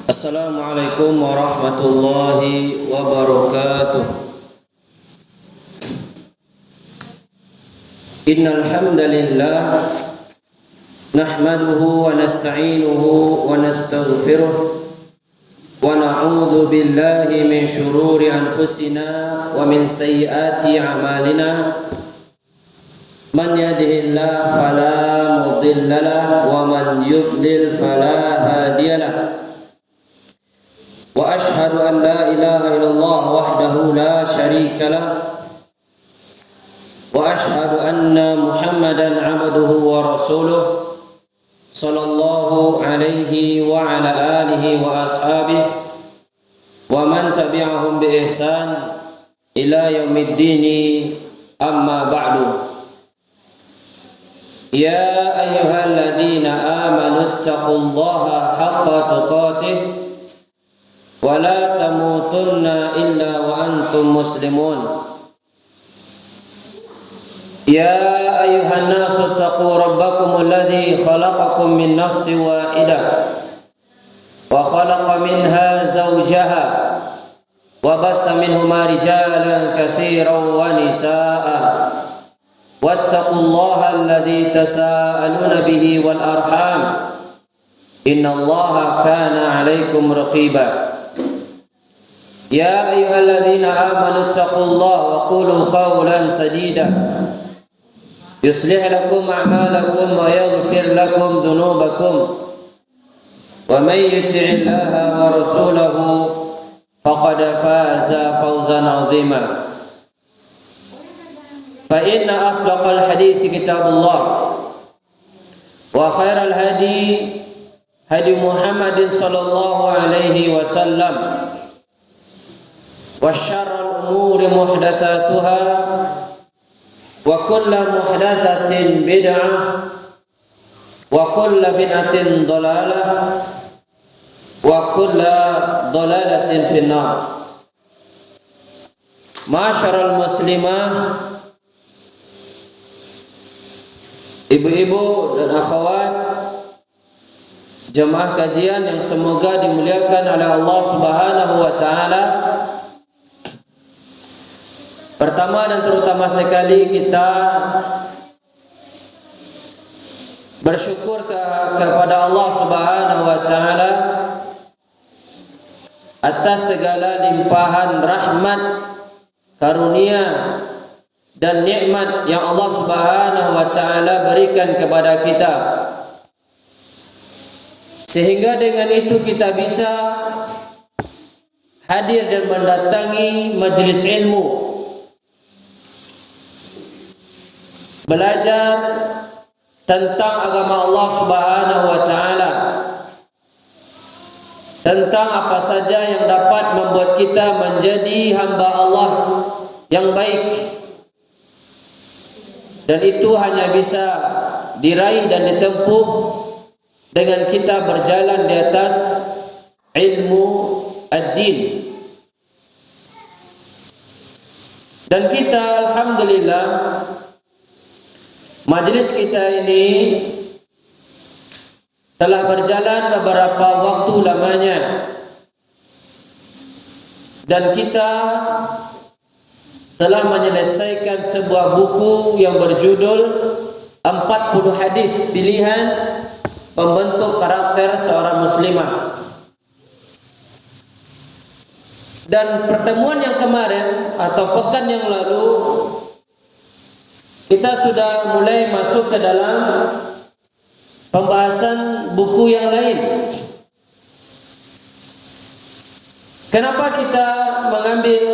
Assalamualaikum warahmatullahi wabarakatuh. Innal hamdalillah nahmaduhu wa nasta'inuhu wa nastaghfiruh wa na'udzu billahi min shururi anfusina wa min sayyiati a'malina. Man yahdihillahu fala mudilla lahu wa man yudlil fala hadiya lahu. Wa ashhadu an la ilaha illallah wahdahu la syarika lah wa ashhadu anna Muhammadan abduhu wa rasuluh sallallahu alaihi wa ala alihi wa ashabihi wa man tabi'ahum bi ihsan ila yaumiddin, amma ba'du. Ya ayyuhalladzina amanu taqullaha haqqa tuqatih wa la tamutunna illa wa antum muslimun. Ya ayyuhan nasu taqu rabbakum alladhi khalaqakum min nafsin wahidah wa khalaqa minha zawjaha wa bassa minhuma rijalan katsiran wa nisaa'a wattaqullaha alladhi tasaaluna bihi wal arham innallaha kana 'alaikum raqiba. Ya ayyuhalladzina amanu taqullaha wa qulu qawlan sadida yuslih lakum a'malakum wa yaghfir lakum dhunubakum wa may yuti'illaha wa rasulahu faqad faza fawzan 'azima. Fa inna asdaqal hadithi kitabullah wa khairal hadi hadi Muhammadin sallallahu alaihi wasallam wa syarrul umuri muhdatsatuha wa kullu muhdatsatin bid'ah wa kullu bid'atin dhalalah wa kullu dhalalatin finnar. Ma'asyiral muslimah, ibu-ibu dan akhwat jemaah kajian yang semoga dimuliakan oleh Allah Subhanahu wa taala. Pertama dan terutama sekali kita bersyukur kepada Allah Subhanahu wa taala atas segala limpahan rahmat, karunia dan nikmat yang Allah Subhanahu wa taala berikan kepada kita. Sehingga dengan itu kita bisa hadir dan mendatangi majelis ilmu, belajar tentang agama Allah Subhanahu wa taala, tentang apa saja yang dapat membuat kita menjadi hamba Allah yang baik, dan itu hanya bisa diraih dan ditempuh dengan kita berjalan di atas ilmu ad-din. Dan kita alhamdulillah, majelis kita ini telah berjalan beberapa waktu lamanya, dan kita telah menyelesaikan sebuah buku yang berjudul 40 hadis pilihan pembentuk karakter seorang muslimah. Dan pertemuan yang kemarin atau pekan yang lalu kita sudah mulai masuk ke dalam pembahasan buku yang lain. Kenapa kita mengambil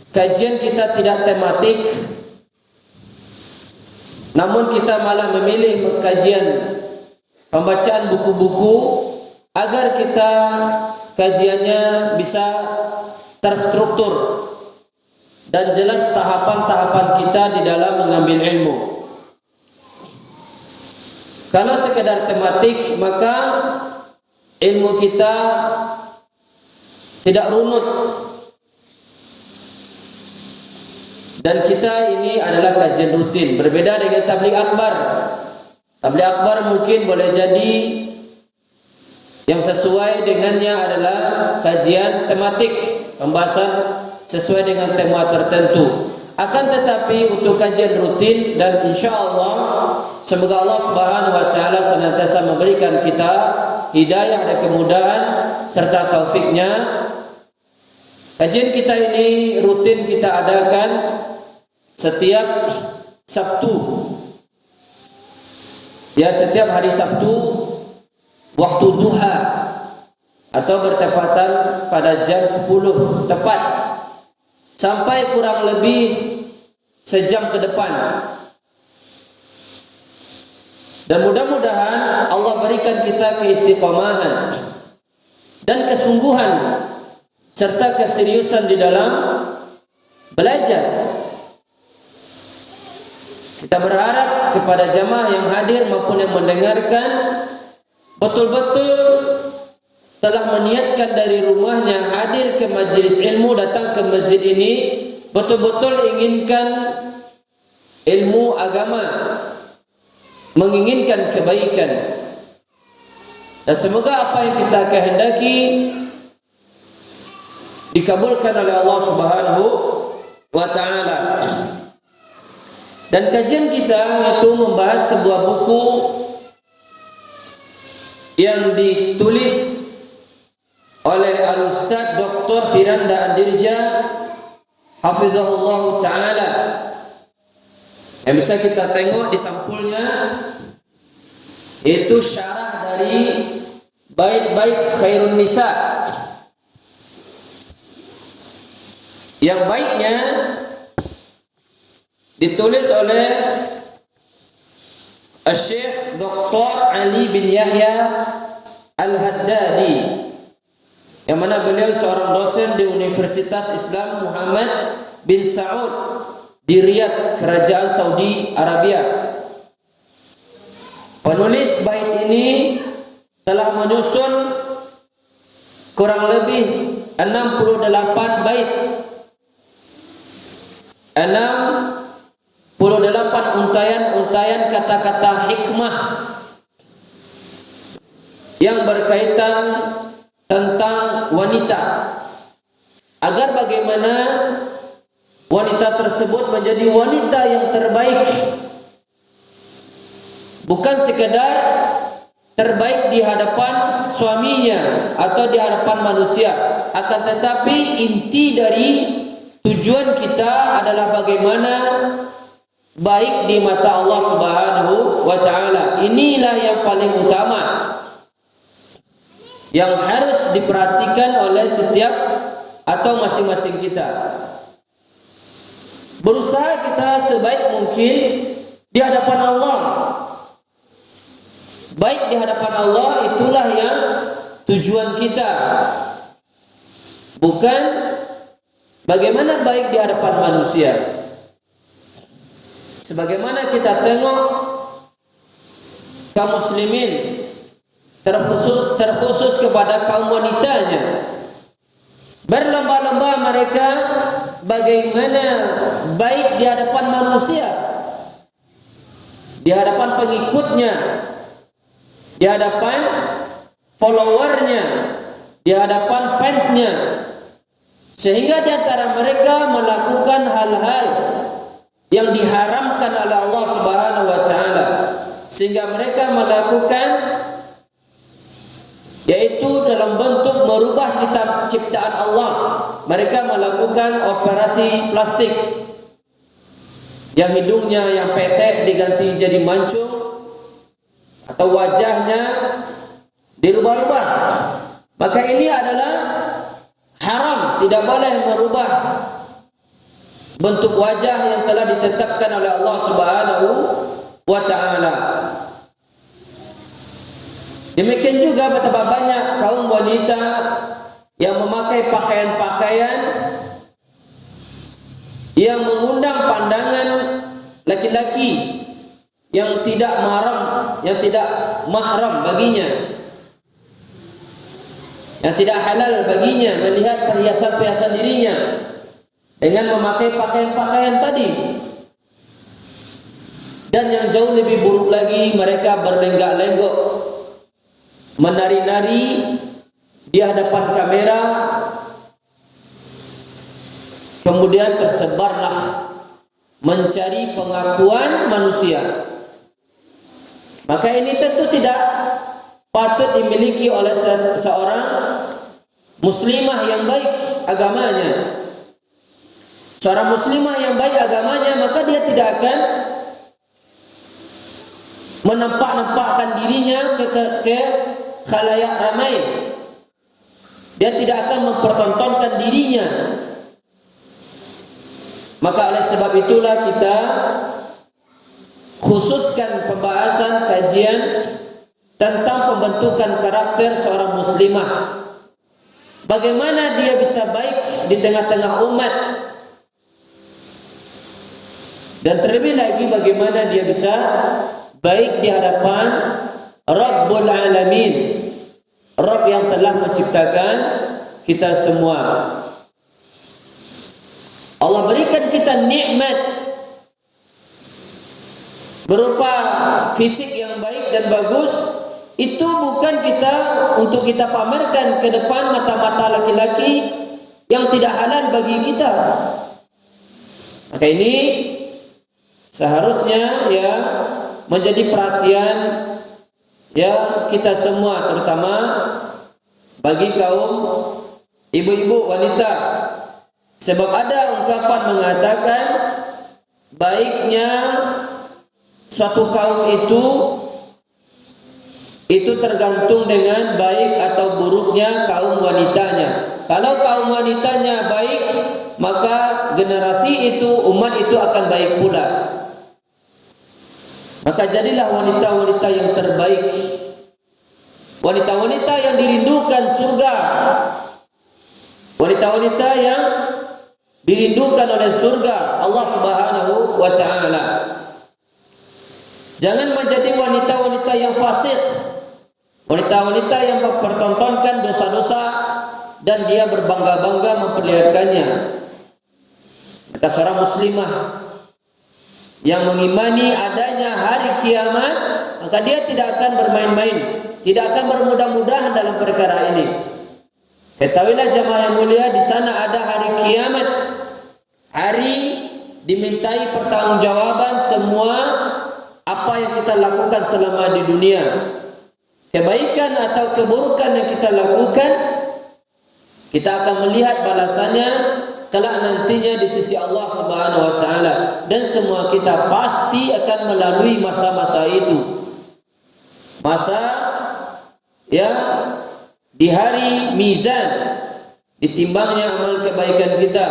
kajian kita tidak tematik, namun kita malah memilih kajian pembacaan buku-buku agar kita kajiannya bisa terstruktur dan jelas tahapan-tahapan kita di dalam mengambil ilmu. Kalau sekedar tematik, maka ilmu kita tidak runut. Dan kita ini adalah kajian rutin, berbeda dengan tabligh akbar. Tabligh akbar mungkin boleh jadi Yang sesuai dengannya adalah kajian tematik, pembahasan sesuai dengan tema tertentu. Akan tetapi untuk kajian rutin, dan insya Allah semoga Allah Subhanahu wa taala senantiasa memberikan kita hidayah dan kemudahan serta taufiknya. Kajian kita ini rutin kita adakan setiap Sabtu. Ya, setiap hari Sabtu waktu duha atau bertepatan pada jam 10 tepat, sampai kurang lebih sejam ke depan. Dan mudah-mudahan Allah berikan kita keistiqomahan dan kesungguhan serta keseriusan di dalam belajar. Kita berharap kepada jamaah yang hadir maupun yang mendengarkan betul-betul telah meniatkan dari rumahnya hadir ke majelis ilmu, datang ke masjid ini, betul-betul inginkan ilmu agama, menginginkan kebaikan. Dan semoga apa yang kita kehendaki dikabulkan oleh Allah Subhanahu wa taala. Dan kajian kita itu membahas sebuah buku yang ditulis oleh Al-Ustaz Dr. Firanda Andirja hafizahullah taala. Yang bisa kita tengok di sampulnya itu syarah dari Bait-Bait Khairun Nisa. Yang baiknya ditulis oleh Syekh Dr. Ali bin Yahya Al-Haddadi, yang mana beliau seorang dosen di Universitas Islam Muhammad bin Saud di Riyadh, Kerajaan Saudi Arabia. Penulis bait ini telah menyusun kurang lebih 68 bait, 68 untayan-untayan kata-kata hikmah yang berkaitan tentang wanita, agar bagaimana wanita tersebut menjadi wanita yang terbaik, bukan sekedar terbaik di hadapan suaminya atau di hadapan manusia, akan tetapi inti dari tujuan kita adalah bagaimana baik di mata Allah Subhanahu wa taala. Inilah yang paling utama yang harus diperhatikan oleh setiap atau masing-masing kita. Berusaha kita sebaik mungkin di hadapan Allah. Baik di hadapan Allah itulah yang tujuan kita. Bukan bagaimana baik di hadapan manusia. Sebagaimana kita tengok kaum muslimin, terkhusus kepada kaum wanitanya, berlomba-lomba mereka bagaimana baik di hadapan manusia, di hadapan pengikutnya, di hadapan followernya, di hadapan fansnya, sehingga di antara mereka melakukan hal-hal yang diharamkan oleh Allah Subhanahu wa taala, sehingga mereka melakukan, yaitu dalam bentuk merubah ciptaan Allah. Mereka melakukan operasi plastik, yang hidungnya yang pesek diganti jadi mancung, atau wajahnya dirubah-rubah. Maka ini adalah haram, tidak boleh merubah bentuk wajah yang telah ditetapkan oleh Allah Subhanahu wa taala. Demikian juga betapa banyak kaum wanita yang memakai pakaian-pakaian yang mengundang pandangan laki-laki yang tidak mahram baginya, yang tidak halal baginya melihat perhiasan-perhiasan dirinya dengan memakai pakaian-pakaian tadi. Dan yang jauh lebih buruk lagi, mereka berlenggak-lenggok menari-nari di hadapan kamera, kemudian tersebarlah mencari pengakuan manusia. Maka ini tentu tidak patut dimiliki oleh seorang muslimah yang baik agamanya. Seorang muslimah yang baik agamanya, maka dia tidak akan menampak-nampakkan dirinya ke khalayak ramai. Dia tidak akan mempertontonkan dirinya. Maka oleh sebab itulah kita khususkan pembahasan kajian tentang pembentukan karakter seorang muslimah. Bagaimana dia bisa baik di tengah-tengah umat, dan terlebih lagi bagaimana dia bisa baik di hadapan Rabbul Alamin, Rabb yang telah menciptakan kita semua. Allah berikan kita nikmat berupa fisik yang baik dan bagus. Itu bukan kita untuk kita pamerkan ke depan mata-mata laki-laki yang tidak halal bagi kita. Maka ini seharusnya ya menjadi perhatian ya kita semua, terutama bagi kaum ibu-ibu wanita. Sebab ada ungkapan mengatakan baiknya suatu kaum itu tergantung dengan baik atau buruknya kaum wanitanya. Kalau kaum wanitanya baik, maka generasi itu, umat itu akan baik pula. Maka jadilah wanita-wanita yang terbaik, wanita-wanita yang dirindukan surga, wanita-wanita yang dirindukan oleh surga Allah Subhanahu wa ta'ala. Jangan menjadi wanita-wanita yang fasik, wanita-wanita yang mempertontonkan dosa-dosa dan dia berbangga-bangga memperlihatkannya. Maka seorang muslimah yang mengimani adanya hari kiamat, maka dia tidak akan bermain-main, tidak akan bermudah-mudahan dalam perkara ini. Ketahuilah jemaah yang mulia, di sana ada hari kiamat, hari dimintai pertanggungjawaban semua apa yang kita lakukan selama di dunia. Kebaikan atau keburukan yang kita lakukan, kita akan melihat balasannya kelak nantinya di sisi Allah Subhanahu wa ta'ala. Dan semua kita pasti akan melalui masa-masa itu. Masa ya di hari mizan, ditimbangnya amal kebaikan kita,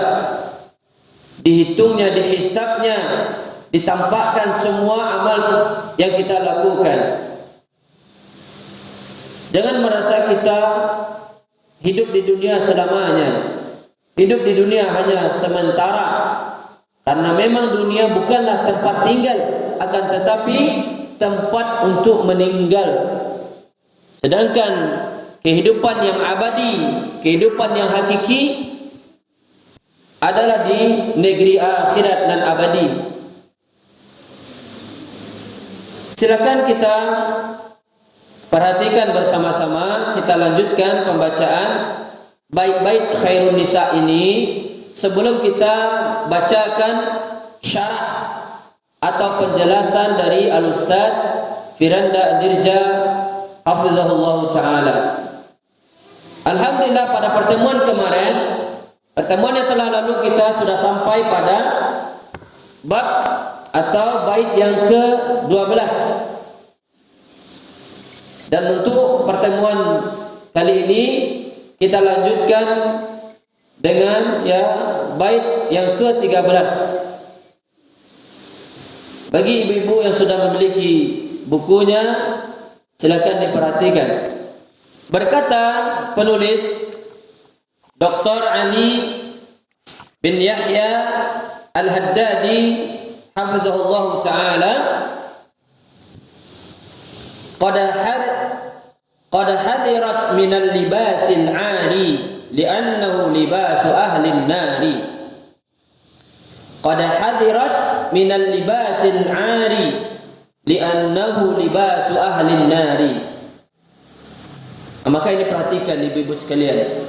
dihitungnya, dihisabnya, ditampakkan semua amal yang kita lakukan. Jangan merasa kita hidup di dunia selamanya. Hidup di dunia hanya sementara. Karena memang dunia bukanlah tempat tinggal, akan tetapi tempat untuk meninggal. Sedangkan kehidupan yang abadi, kehidupan yang hakiki adalah di negeri akhirat dan abadi. Silakan kita perhatikan bersama-sama. Kita lanjutkan pembacaan bait-bait Khairun Nisa ini sebelum kita bacakan syarah atau penjelasan dari Al-Ustaz Firanda Dirja hafizahullah ta'ala. Alhamdulillah, pada pertemuan kemarin, pertemuan yang telah lalu, kita sudah sampai pada bab atau bait yang ke-12. Dan untuk pertemuan kali ini kita lanjutkan dengan ya bait yang ke-13. Bagi ibu-ibu yang sudah memiliki bukunya, silakan diperhatikan. Berkata penulis Dr. Ali bin Yahya Al-Haddadi hafizahullah ta'ala, qad hadirat minal libasil 'ari li'annahu libasu ahlin nari. Qad hadirat minal libasil 'ari li'annahu libasu ahlin nari. Maka ini perhatikan ibu-ibu sekalian.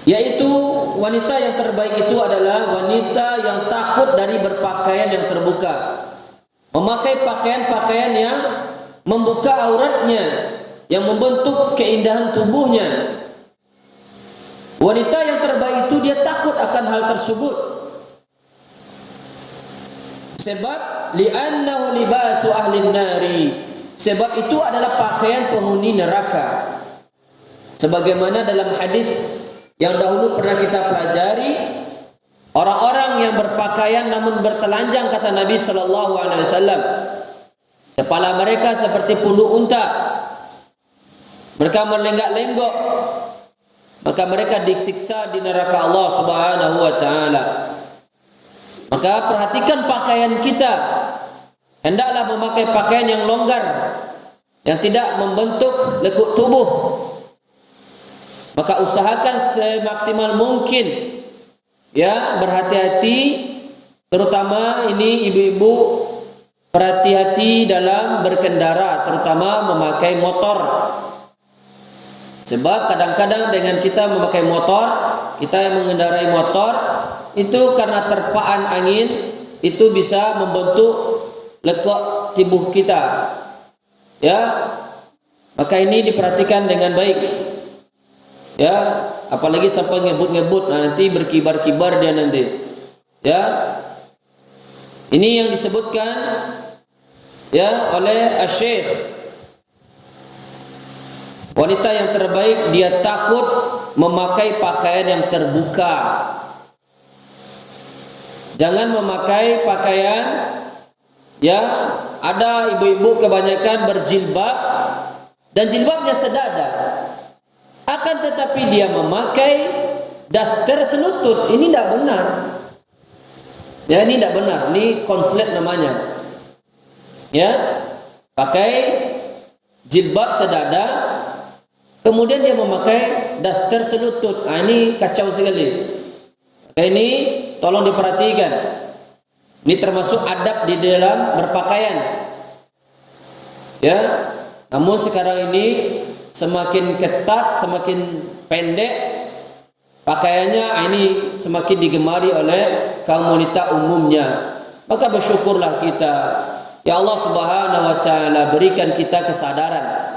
Yaitu wanita yang terbaik itu adalah wanita yang takut dari berpakaian yang terbuka. Memakai pakaian-pakaian yang membuka auratnya, yang membentuk keindahan tubuhnya. Wanita yang terbaik itu dia takut akan hal tersebut. Sebab li'annahu libasu ahlin nari. Sebab itu adalah pakaian penghuni neraka. Sebagaimana dalam hadis yang dahulu pernah kita pelajari, orang-orang yang berpakaian namun bertelanjang, kata Nabi sallallahu alaihi wasallam, kepala mereka seperti punuk unta. Mereka melenggak-lenggok, maka mereka disiksa di neraka Allah Subhanahu wa taala. Maka perhatikan pakaian kita. Hendaklah memakai pakaian yang longgar, yang tidak membentuk lekuk tubuh. Maka usahakan semaksimal mungkin, ya, berhati-hati, terutama ini ibu-ibu, berhati-hati dalam berkendara, terutama memakai motor. Sebab kadang-kadang dengan kita memakai motor, kita yang mengendarai motor, itu karena terpaan angin, itu bisa membentuk lekuk tubuh kita. Ya, maka ini diperhatikan dengan baik. Ya, apalagi sampai ngebut-ngebut, nanti berkibar-kibar dia nanti. Ya, ini yang disebutkan ya oleh Asy-Syaikh. Wanita yang terbaik dia takut memakai pakaian yang terbuka. Jangan memakai pakaian, ya, ada ibu-ibu kebanyakan berjilbab dan jilbabnya sedada. Akan tetapi dia memakai daster selutut. Ini tidak benar. Ya, ini tidak benar. Ini konslet namanya. Ya, pakai jilbab sedada, kemudian dia memakai daster selutut. Nah, ini kacau sekali. Maka ini tolong diperhatikan. Ini termasuk adab di dalam berpakaian. Ya, namun sekarang ini semakin ketat, semakin pendek pakaiannya, ini semakin digemari oleh kaum wanita umumnya. Maka bersyukurlah kita. Ya Allah Subhanahu wa taala berikan kita kesadaran.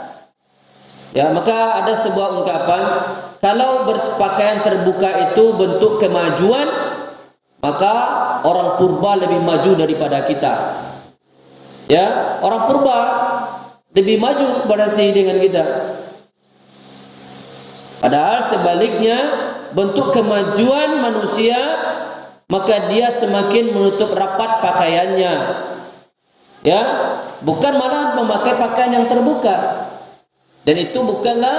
Ya, maka ada sebuah ungkapan, kalau berpakaian terbuka itu bentuk kemajuan, maka orang purba lebih maju daripada kita. Ya, orang purba lebih maju berarti dengan kita. Padahal sebaliknya, bentuk kemajuan manusia, maka dia semakin menutup rapat pakaiannya. Ya, bukan malah memakai pakaian yang terbuka. Dan itu bukanlah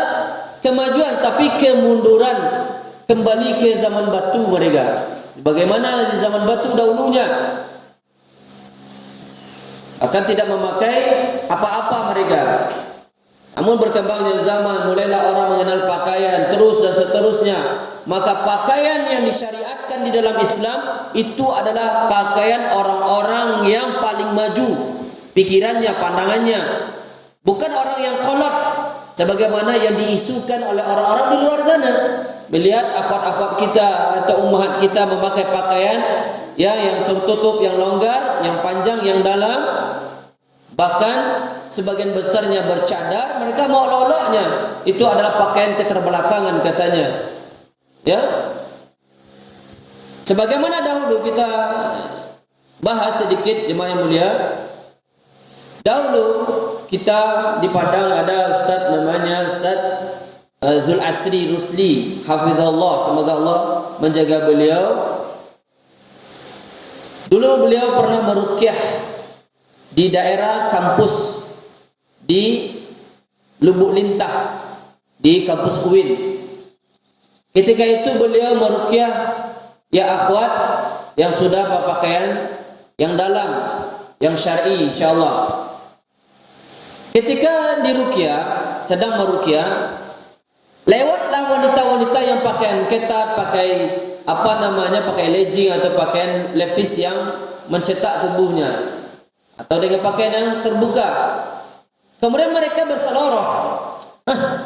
kemajuan, tapi kemunduran, kembali ke zaman batu mereka. Bagaimana di zaman batu dahulunya? Akan tidak memakai apa-apa mereka. Namun berkembangnya zaman, mulailah orang mengenal pakaian, terus dan seterusnya. Maka pakaian yang disyariatkan di dalam Islam itu adalah pakaian orang-orang yang paling maju pikirannya, pandangannya. Bukan orang yang kolot sebagaimana yang diisukan oleh orang-orang di luar sana. Melihat akhwat-akhwat kita atau ummahat kita memakai pakaian ya yang tertutup, yang longgar, yang panjang, yang dalam, bahkan sebagian besarnya bercadar, mereka mau olok-oloknya. Itu adalah pakaian keterbelakangan katanya. Ya. Sebagaimana dahulu kita bahas sedikit jemaah yang mulia. Dahulu kita di Padang ada ustaz namanya Ustaz Zul Asri Rusli, hafizallah, semoga Allah menjaga beliau. Dulu beliau pernah meruqyah di daerah kampus di Lubuk Lintah, di kampus UIN. Ketika itu beliau meruqyah ya akhwat yang sudah berpakaian yang dalam, yang syar'i insyaallah. Ketika diruqyah, sedang meruqyah, lewatlah wanita-wanita yang pakaian ketat, pakai pakai legging atau pakaian levis yang mencetak tubuhnya, atau dengan pakaian yang terbuka. Kemudian mereka berseloroh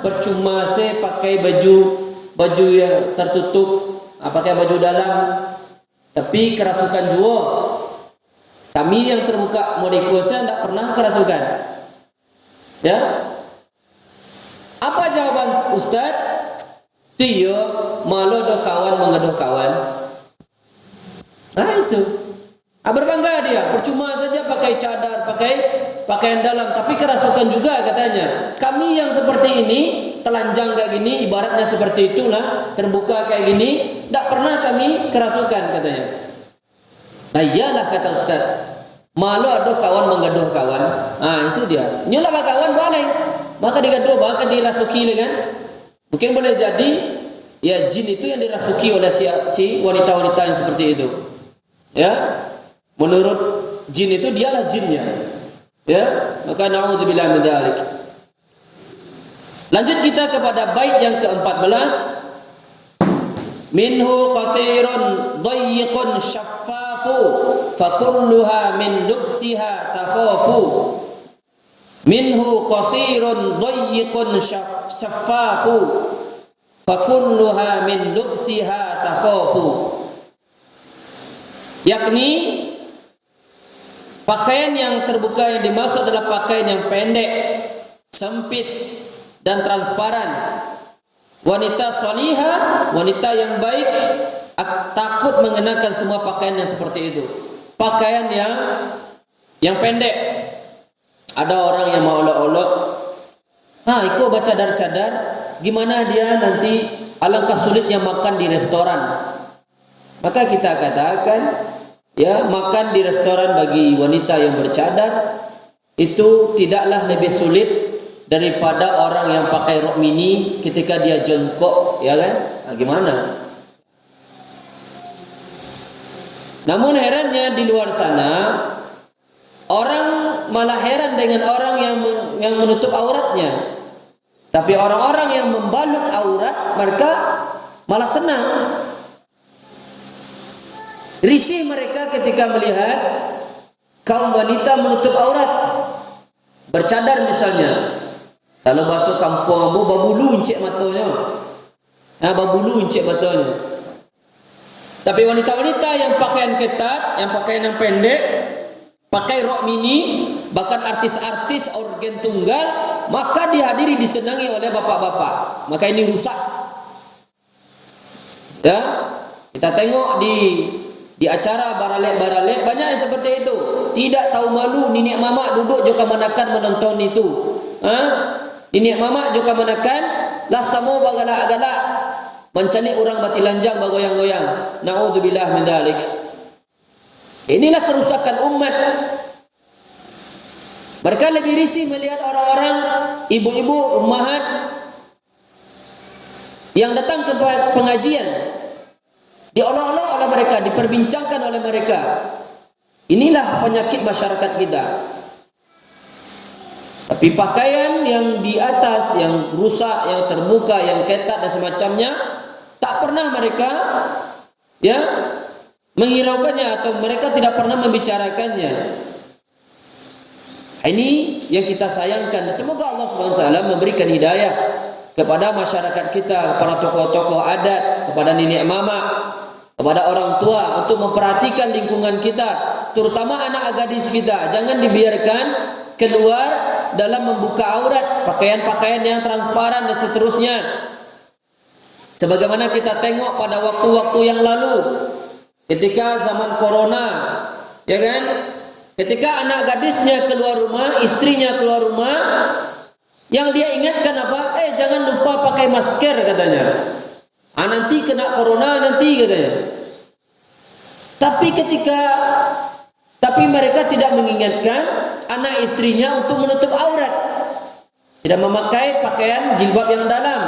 percuma saya pakai baju yang tertutup, pakai baju dalam, tapi kerasukan juga. Kami yang terbuka modiko saya tidak pernah kerasukan. Ya, apa jawaban Ustaz? Dia malu do kawan mengedoh kawan. Nah itu. Berbangga dia, percuma saja pakai cadar, pakai pakaian dalam, tapi kerasukan juga katanya. Kami yang seperti ini, telanjang kayak gini, ibaratnya seperti itulah, terbuka kayak gini, tidak pernah kami kerasukan katanya. Nah iyalah kata Ustaz, malu ada kawan mengedoh kawan. Itu dia. Nyolah kawan boleh, maka digaduh, maka dirasuki kan? Mungkin boleh jadi ya jin itu yang dirasuki oleh si wanita-wanita yang seperti itu. Ya, menurut jin itu dialah jinnya. Ya, maka naudzubillah min dzalik. Lanjut kita kepada bait yang ke-14. Minhu qasirun dayyiqun syaffafu fakulluha min lubsiha takhafu. Minhu qasirun dayyiqun syaffafu fakulluha min lubsiha takhafu. Yakni pakaian yang terbuka yang dimaksud adalah pakaian yang pendek, sempit dan transparan. Wanita salihah, wanita yang baik takut mengenakan semua pakaian yang seperti itu. Pakaian yang pendek. Ada orang yang mau olok-olok, ikut baca cadar-cadar, gimana dia nanti alangkah sulitnya makan di restoran. Maka kita katakan, ya, makan di restoran bagi wanita yang bercadar itu tidaklah lebih sulit daripada orang yang pakai rok mini ketika dia jongkok, ya kan? Gimana? Namun herannya di luar sana orang malah heran dengan orang yang menutup auratnya. Tapi orang-orang yang membalut aurat mereka malah senang. Risih mereka ketika melihat kaum wanita menutup aurat, bercadar misalnya. Kalau bahasa kampung ambo babulu encik matanya. Babulu encik matanya. Tapi wanita-wanita yang pakaian ketat, yang pakaian yang pendek, pakai rok mini, bahkan artis-artis organ tunggal, maka dihadiri disenangi oleh bapak-bapak. Maka ini rusak. Ya, kita tengok di acara baralek-baralek banyak yang seperti itu. Tidak tahu malu, nenek mama duduk juga menakan menonton itu. Nenek mama juga menakan lah samo bagalak-galak mencari orang batilanjang bagoyang-goyang. Naudzubillah min dzalik. Inilah kerusakan umat. Mereka lebih risih melihat orang-orang ibu-ibu ummahat yang datang ke pengajian, diolok-olok oleh mereka, diperbincangkan oleh mereka. Inilah penyakit masyarakat kita. Tapi pakaian yang di atas, yang rusak, yang terbuka, yang ketat dan semacamnya, tak pernah mereka menghiraukannya atau mereka tidak pernah membicarakannya. Ini yang kita sayangkan. Semoga Allah Subhanahu wa taala memberikan hidayah kepada masyarakat kita, kepada tokoh-tokoh adat, kepada nenek mama, kepada orang tua untuk memperhatikan lingkungan kita, terutama anak gadis kita. Jangan dibiarkan keluar dalam membuka aurat, pakaian-pakaian yang transparan dan seterusnya. Sebagaimana kita tengok pada waktu-waktu yang lalu, ketika zaman corona, ya kan? Ketika anak gadisnya keluar rumah, istrinya keluar rumah, yang dia ingatkan apa? Jangan lupa pakai masker katanya. Nanti kena corona nanti katanya. Tapi mereka tidak mengingatkan anak istrinya untuk menutup aurat, tidak memakai pakaian jilbab yang dalam.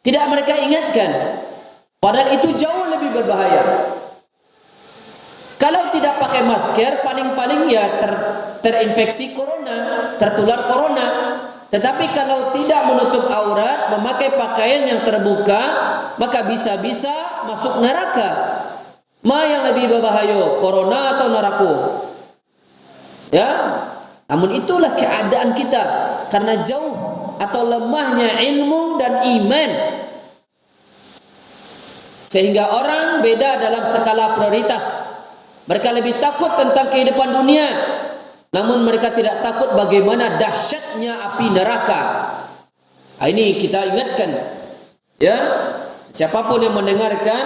Tidak mereka ingatkan. Padahal itu jauh lebih berbahaya. Kalau tidak pakai masker, paling-paling ya terinfeksi corona, tertular corona. Tetapi kalau tidak menutup aurat, memakai pakaian yang terbuka, maka bisa-bisa masuk neraka. Yang lebih berbahaya, corona atau neraka? Ya. Namun itulah keadaan kita karena jauh atau lemahnya ilmu dan iman. Sehingga orang beda dalam skala prioritas. Mereka lebih takut tentang kehidupan dunia, namun mereka tidak takut bagaimana dahsyatnya api neraka. Ini kita ingatkan, ya, siapapun yang mendengarkan,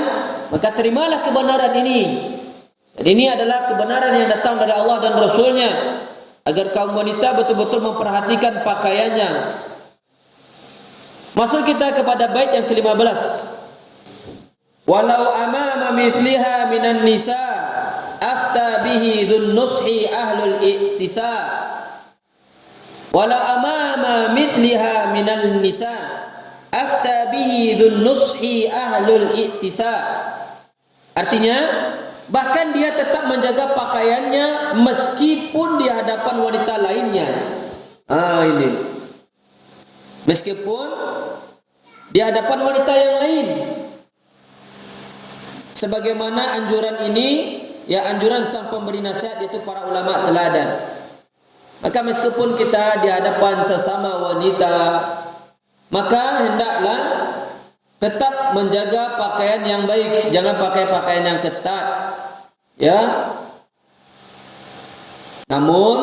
maka terimalah kebenaran ini. Dan ini adalah kebenaran yang datang dari Allah dan Rasulnya, agar kaum wanita betul-betul memperhatikan pakaiannya. Masuk kita kepada bait yang ke-15. Walau amama mithliha minan nisa afta bihi dhun nushi ahlul iktisa. Walau amama mithliha minal nisa afta bihi dhun nushi ahlul iktisa. Artinya, bahkan dia tetap menjaga pakaiannya meskipun di hadapan wanita lainnya. Ini. Meskipun di hadapan wanita yang lain. Sebagaimana anjuran ini, ya, anjuran sang pemberi nasihat, yaitu para ulama teladan. Maka meskipun kita di hadapan sesama wanita, maka hendaklah tetap menjaga pakaian yang baik, jangan pakai pakaian yang ketat, ya. Namun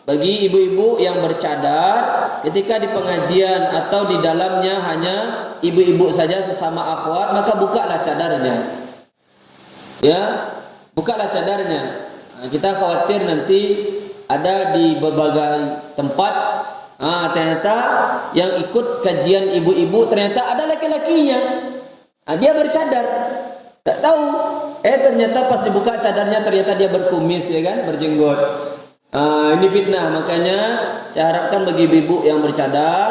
bagi ibu-ibu yang bercadar, ketika di pengajian atau di dalamnya hanya ibu-ibu saja sesama akhwat, maka bukalah cadarnya. Ya, bukalah cadarnya. Kita khawatir nanti ada di berbagai tempat, ternyata yang ikut kajian ibu-ibu ternyata ada laki-lakinya. Dia bercadar, tak tahu. Ternyata pas dibuka cadarnya ternyata dia berkumis, ya kan, berjenggot. Ini fitnah. Makanya saya harapkan bagi ibu yang bercadar,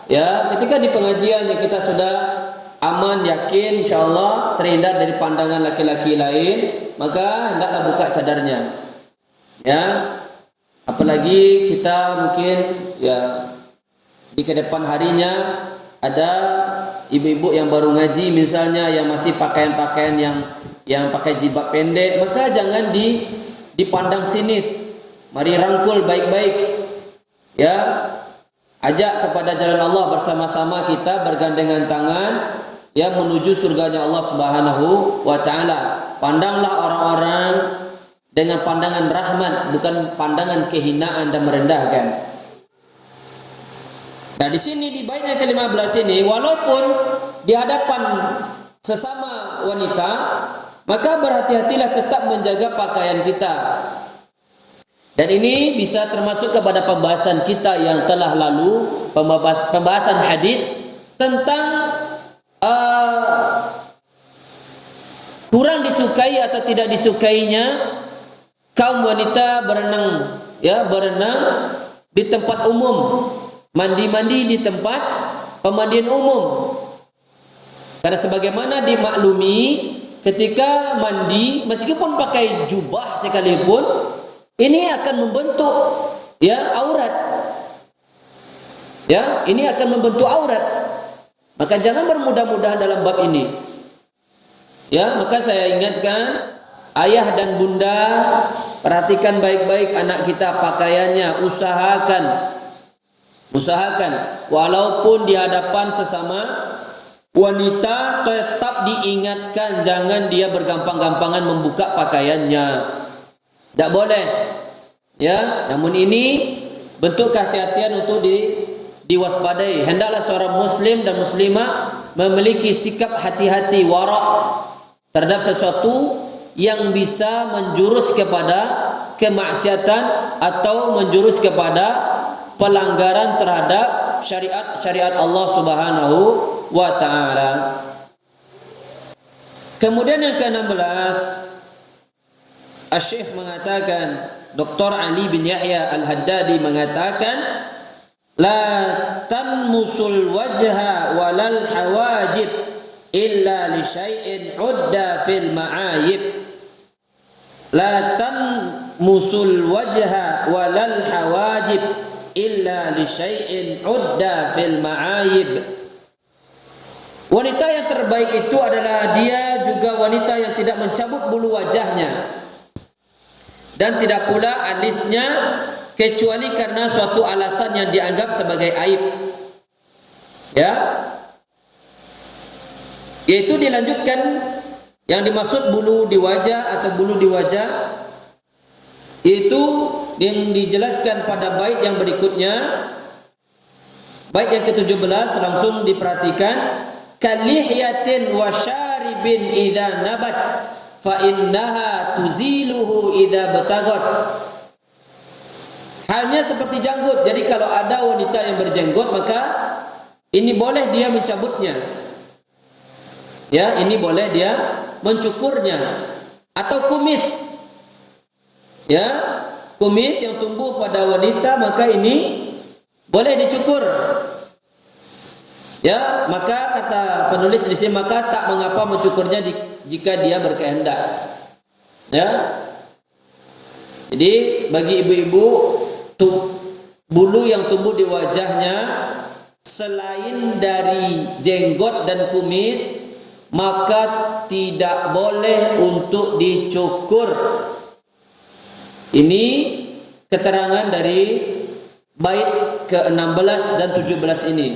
ya, ketika di pengajian yang kita sudah aman, yakin, insyaallah terhindar dari pandangan laki-laki lain, maka hendaklah buka cadarnya, ya. Apalagi kita mungkin, ya, di kedepan harinya ada ibu-ibu yang baru ngaji misalnya, yang masih pakaian-pakaian yang pakai jilbab pendek, maka jangan dipandang sinis. Mari rangkul baik-baik, ya. Ajak kepada jalan Allah bersama-sama, kita bergandengan tangan, ya, menuju surganya Allah Subhanahu wa taala. Pandanglah orang-orang dengan pandangan rahmat, bukan pandangan kehinaan dan merendahkan. Nah, di sini di bait yang ke-15 ini, walaupun di hadapan sesama wanita, maka berhati-hatilah tetap menjaga pakaian kita. Dan ini bisa termasuk kepada pembahasan kita yang telah lalu, pembahasan hadis tentang kurang disukai atau tidak disukainya kaum wanita berenang, ya, berenang di tempat umum, mandi-mandi di tempat pemandian umum. Karena sebagaimana dimaklumi, ketika mandi meskipun pakai jubah sekalipun, ini akan membentuk, ya, aurat. Ya, ini akan membentuk aurat. Maka jangan bermudah-mudahan dalam bab ini. Ya, maka saya ingatkan ayah dan bunda, perhatikan baik-baik anak kita pakaiannya, usahakan walaupun di hadapan sesama wanita tetap diingatkan, jangan dia bergampang-gampangan membuka pakaiannya. Tak boleh. Ya, namun ini bentuk kehati-hatian untuk diwaspadai. Hendaklah seorang muslim dan muslimah memiliki sikap hati-hati, wara' terhadap sesuatu yang bisa menjurus kepada kemaksiatan atau menjurus kepada pelanggaran terhadap syariat Allah Subhanahu wa taala. Kemudian yang ke-16, Asy-Syaikh mengatakan, Dr. Ali bin Yahya Al-Haddadi mengatakan, la tanmusul wajha walal hawajib illa li syai'in udda fil ma'ayib. La tanmusul wajha walal hawajib illa li syai'in udda fil ma'ayib. Wanita yang terbaik itu adalah dia juga wanita yang tidak mencabut bulu wajahnya dan tidak pula alisnya, kecuali karena suatu alasan yang dianggap sebagai aib. Ya. Yaitu dilanjutkan yang dimaksud bulu di wajah atau bulu di wajah itu yang dijelaskan pada bait yang berikutnya. Bait yang ke-17 langsung diperhatikan, kalihyatin wa syaribin idza nabat fa innaha tuziluhu idza batagat. Halnya seperti janggut. Jadi kalau ada wanita yang berjenggot maka ini boleh dia mencabutnya. Ya, ini boleh dia mencukurnya. Atau kumis. Ya, kumis yang tumbuh pada wanita maka ini boleh dicukur. Ya, maka kata penulis di sini, maka tak mengapa mencukurnya jika dia berkehendak. Ya. Jadi bagi ibu-ibu, bulu yang tumbuh di wajahnya selain dari jenggot dan kumis, maka tidak boleh untuk dicukur. Ini keterangan dari bait ke-16 dan 17 ini.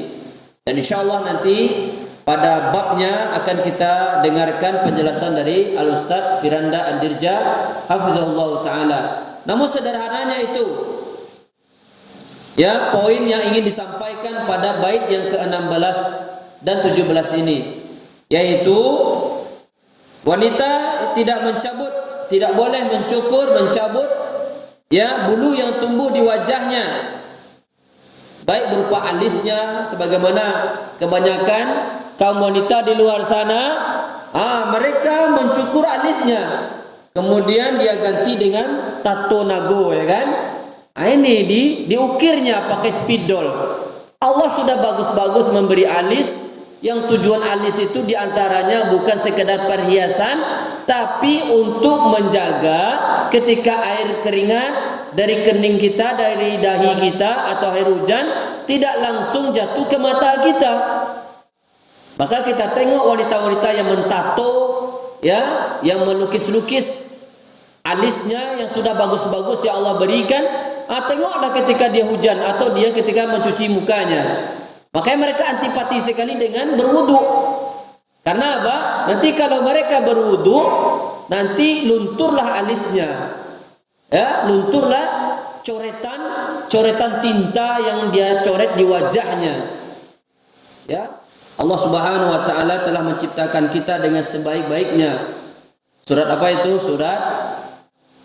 Dan insyaallah nanti pada babnya akan kita dengarkan penjelasan dari Al-Ustaz Firanda Andirja hafizahullah taala. Namun sederhananya itu ya poin yang ingin disampaikan pada bait yang ke-16 dan 17 ini, yaitu wanita tidak mencabut, tidak boleh mencukur, mencabut ya bulu yang tumbuh di wajahnya, baik berupa alisnya, sebagaimana kebanyakan kaum wanita di luar sana, mereka mencukur alisnya, kemudian dia ganti dengan tato nago, ya kan? Ini diukirnya pakai spidol. Allah sudah bagus-bagus memberi alis, yang tujuan alis itu diantaranya bukan sekedar perhiasan, tapi untuk menjaga ketika air keringat dari kening kita, dari dahi kita atau air hujan tidak langsung jatuh ke mata kita. Maka kita tengok wanita-wanita yang mentato, ya, yang melukis-lukis alisnya yang sudah bagus-bagus yang Allah berikan. Tengoklah ketika dia hujan atau dia ketika mencuci mukanya. Makanya mereka antipati sekali dengan berwudu. Karena apa? Nanti kalau mereka berwudu, nanti lunturlah alisnya. Ya, lunturlah coretan tinta yang dia coret di wajahnya. Ya, Allah Subhanahu wa taala telah menciptakan kita dengan sebaik-baiknya. Surat apa itu? Surat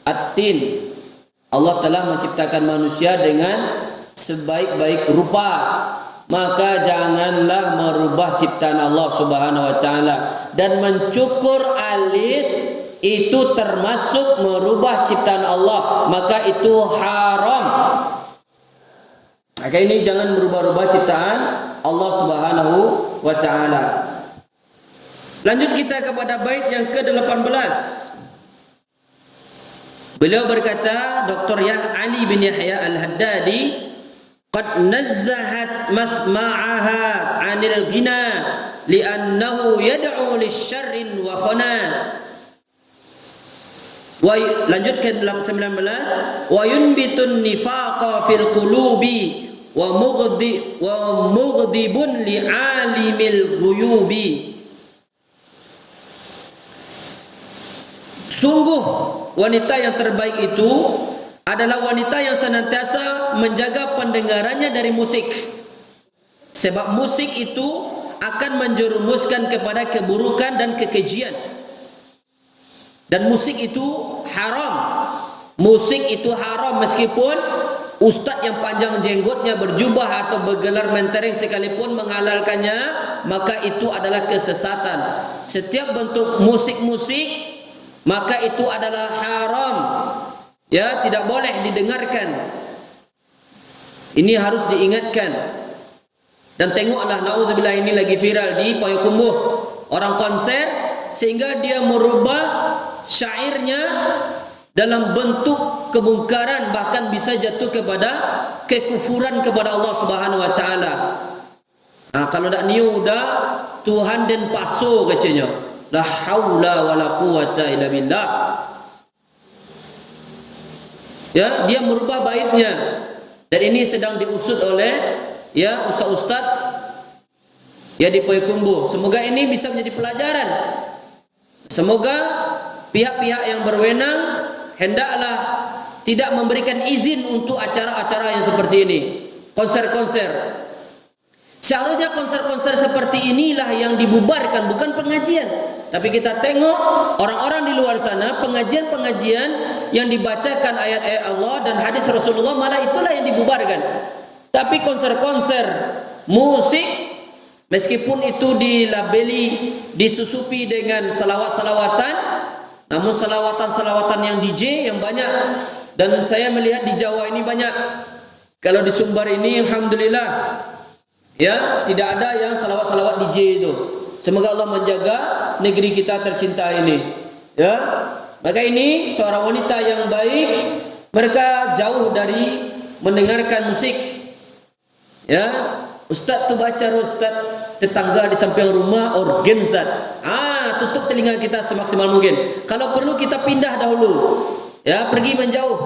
At-Tin. Allah telah menciptakan manusia dengan sebaik-baik rupa. Maka janganlah merubah ciptaan Allah Subhanahu wa taala, dan mencukur alis itu termasuk merubah ciptaan Allah, maka itu haram. Maka ini jangan merubah-rubah ciptaan Allah Subhanahu wa taala. Lanjut kita kepada bait yang ke-18. Beliau berkata, Dr. Ali bin Yahya Al-Haddadi, qad nazzahat masma'aha 'anil ghina li'annahu yad'u lisyarrin wa khana. Wa lanjutkan 19, wa yunbitun nifaqa fil qulubi wa mughdibun li'alimil ghuyubi. Sungguh wanita yang terbaik itu adalah wanita yang senantiasa menjaga pendengarannya dari musik. Sebab musik itu akan menjerumuskan kepada keburukan dan kekejian. Dan musik itu haram. Musik itu haram meskipun ustaz yang panjang jenggotnya, berjubah atau bergelar mentereng sekalipun menghalalkannya, maka itu adalah kesesatan. Setiap bentuk musik-musik maka itu adalah haram. Ya, tidak boleh didengarkan. Ini harus diingatkan. Dan tengoklah, naudzubillah, ini lagi viral di Payakumbuh, orang konser sehingga dia merubah syairnya dalam bentuk kemungkaran, bahkan bisa jatuh kepada kekufuran kepada Allah Subhanahu wa taala. Kalau dak niu dah Tuhan dan paso katanya. La haula wala quwata illa billah. Ya, dia merubah baitnya, dan ini sedang diusut oleh ya ustaz-ustaz ya di Payakumbuh. Semoga ini bisa menjadi pelajaran. Semoga pihak-pihak yang berwenang hendaklah tidak memberikan izin untuk acara-acara yang seperti ini, konser-konser. Seharusnya konser-konser seperti inilah yang dibubarkan, bukan pengajian. Tapi kita tengok orang-orang di luar sana, pengajian-pengajian yang dibacakan ayat-ayat Allah dan hadis Rasulullah, malah itulah yang dibubarkan. Tapi konser-konser musik, meskipun itu dilabeli, disusupi dengan salawat-salawatan, namun salawatan-salawatan yang DJ yang banyak. Dan saya melihat di Jawa ini banyak. Kalau di Sumbar ini alhamdulillah, ya, tidak ada yang salawat-salawat DJ itu. Semoga Allah menjaga negeri kita tercinta ini. Ya. Maka ini seorang wanita yang baik, mereka jauh dari mendengarkan musik. Ya, Ustaz tu baca, Ustaz, tetangga di samping rumah organ Ustaz. Tutup telinga kita semaksimal mungkin. Kalau perlu kita pindah dahulu. Ya, pergi menjauh.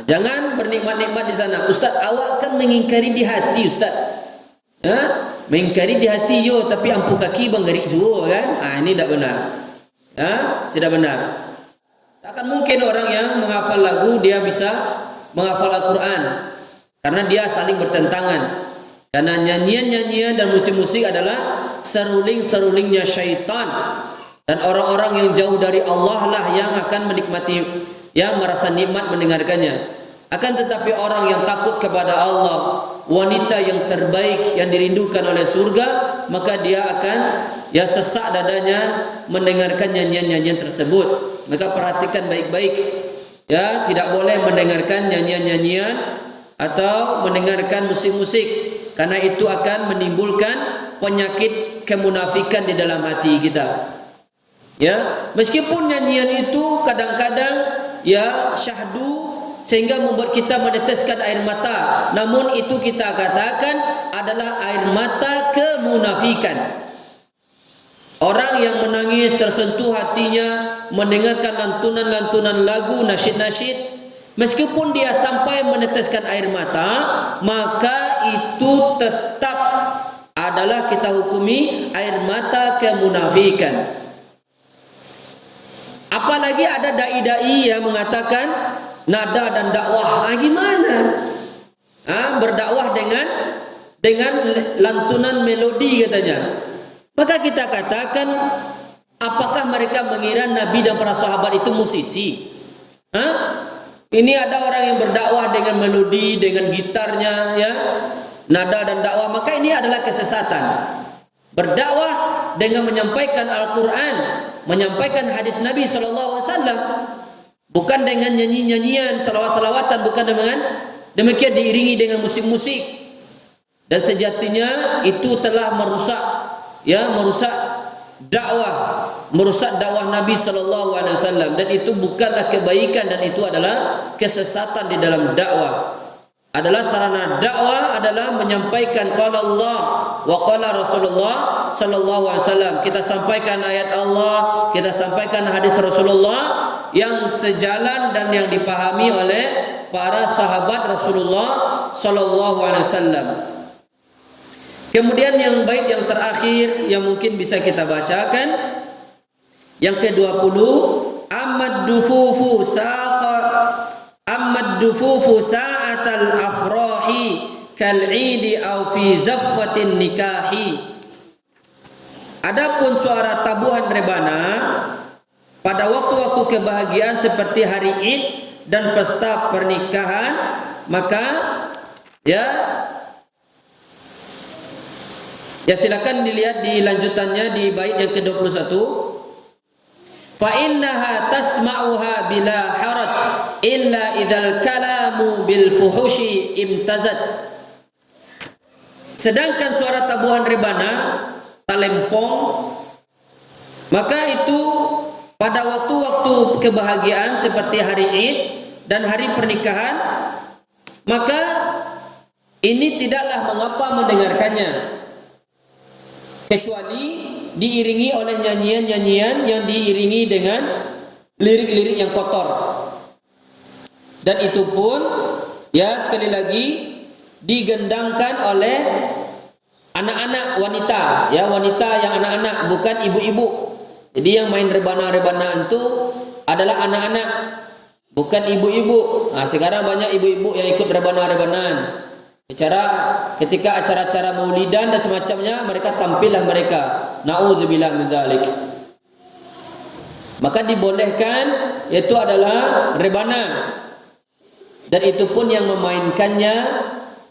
Jangan bernikmat-nikmat di sana. Ustaz, awak kan mengingkari di hati, Ustaz. Mengingkari di hati yo, tapi ampu kaki banggarik juga kan? Ini tidak benar. Tidak benar. Takkan mungkin orang yang menghafal lagu dia bisa menghafal Al-Quran, karena dia saling bertentangan. Karena nyanyian-nyanyian dan musik-musik adalah seruling-serulingnya syaitan, dan orang-orang yang jauh dari Allah lah yang akan menikmati, yang merasa nikmat mendengarkannya. Akan tetapi orang yang takut kepada Allah, wanita yang terbaik yang dirindukan oleh surga, maka dia akan sesak dadanya mendengarkan nyanyian-nyanyian tersebut. Maka perhatikan baik-baik, ya, tidak boleh mendengarkan nyanyian-nyanyian atau mendengarkan musik-musik, karena itu akan menimbulkan penyakit kemunafikan di dalam hati kita. Ya, meskipun nyanyian itu kadang-kadang syahdu sehingga membuat kita meneteskan air mata, namun itu kita katakan adalah air mata kemunafikan. Orang yang menangis tersentuh hatinya mendengarkan lantunan-lantunan lagu, nasyid-nasyid, meskipun dia sampai meneteskan air mata, maka itu tetap adalah kita hukumi air mata kemunafikan. Apalagi ada dai-dai yang mengatakan nada dan dakwah. Gimana? Berdakwah dengan lantunan melodi katanya. Maka kita katakan, apakah mereka mengira Nabi dan para sahabat itu musisi? Ini ada orang yang berdakwah dengan melodi, dengan gitarnya, ya, nada dan dakwah. Maka ini adalah kesesatan. Berdakwah dengan menyampaikan Al-Quran, menyampaikan hadis Nabi SAW, bukan dengan nyanyi-nyanyian, salawat-salawatan, bukan dengan demikian diiringi dengan musik-musik. Dan sejatinya itu telah merusak dakwah Nabi SAW, dan itu bukanlah kebaikan, dan itu adalah kesesatan di dalam dakwah. Adalah sarana dakwah adalah menyampaikan qala Allah wa qala Rasulullah sallallahu alaihi wasallam. Kita sampaikan ayat Allah, kita sampaikan hadis Rasulullah yang sejalan dan yang dipahami oleh para sahabat Rasulullah sallallahu alaihi wasallam. Kemudian yang baik yang terakhir yang mungkin bisa kita bacakan, yang ke-20, amad dufufu sa'atal afrahi kal'idi aw fi zaffatin nikahi. Adapun suara tabuhan rebana pada waktu-waktu kebahagiaan seperti hari Id dan pesta pernikahan, maka silakan dilihat di lanjutannya di bait yang ke-21. Fa innaha tasma'uha bila haraj illa idzal kalamu bil fuhushi imtazat. Sedangkan suara tabuhan rebana, talempong, maka itu pada waktu-waktu kebahagiaan seperti hari Id dan hari pernikahan, maka ini tidaklah mengapa mendengarkannya, kecuali diiringi oleh nyanyian-nyanyian yang diiringi dengan lirik-lirik yang kotor. Dan itu pun sekali lagi digendangkan oleh anak-anak wanita, ya, wanita yang anak-anak, bukan ibu-ibu. Jadi yang main rebana-rebana itu adalah anak-anak, bukan ibu-ibu. Nah, sekarang banyak ibu-ibu yang ikut rebana-rebanaan. Ketika acara-acara maulidan dan semacamnya, mereka tampillah mereka. Na'udzubillah min dzalik. Maka dibolehkan, yaitu adalah rebana. Dan itu pun yang memainkannya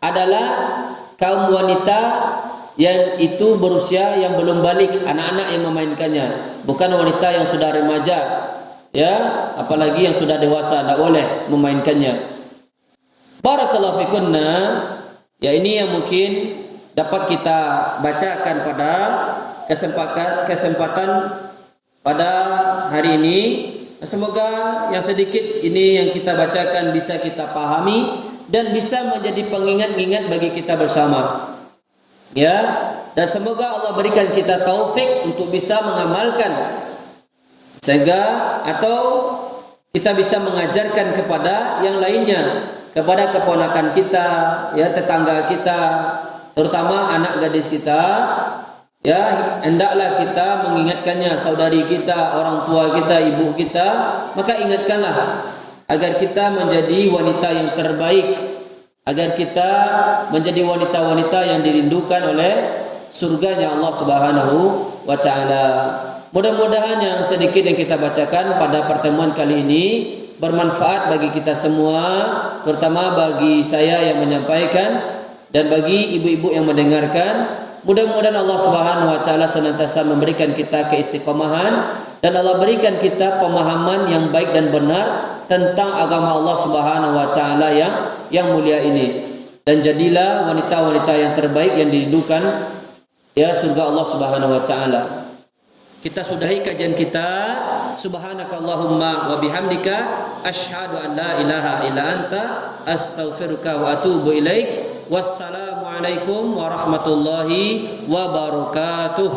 adalah kaum wanita yang itu berusia yang belum balik, anak-anak yang memainkannya, bukan wanita yang sudah remaja, ya, apalagi yang sudah dewasa, tidak boleh memainkannya. Barakallahu fikunna. Ya, ini yang mungkin dapat kita bacakan pada kesempatan pada hari ini. Semoga yang sedikit ini yang kita bacakan bisa kita pahami dan bisa menjadi pengingat-ingat bagi kita bersama. Ya, dan semoga Allah berikan kita taufik untuk bisa mengamalkan, sehingga atau kita bisa mengajarkan kepada yang lainnya, kepada keponakan kita, ya, tetangga kita, terutama anak gadis kita. Ya, hendaklah kita mengingatkannya, saudari kita, orang tua kita, ibu kita, maka ingatkanlah agar kita menjadi wanita yang terbaik, agar kita menjadi wanita-wanita yang dirindukan oleh surganya Allah Subhanahu wa taala. Mudah-mudahan yang sedikit yang kita bacakan pada pertemuan kali ini bermanfaat bagi kita semua, terutama bagi saya yang menyampaikan dan bagi ibu-ibu yang mendengarkan. Mudah-mudahan Allah Subhanahu wa taala senantiasa memberikan kita keistiqomahan dan Allah berikan kita pemahaman yang baik dan benar tentang agama Allah Subhanahu wa taala yang mulia ini, dan jadilah wanita-wanita yang terbaik yang dirindukan, ya, surga Allah Subhanahu wa taala. Kita sudahi kajian kita. Subhanakallahumma wa bihamdika asyhadu an la ilaha illa anta astaghfiruka wa atubu ilaik. Wassalamualaikum warahmatullahi wabarakatuh.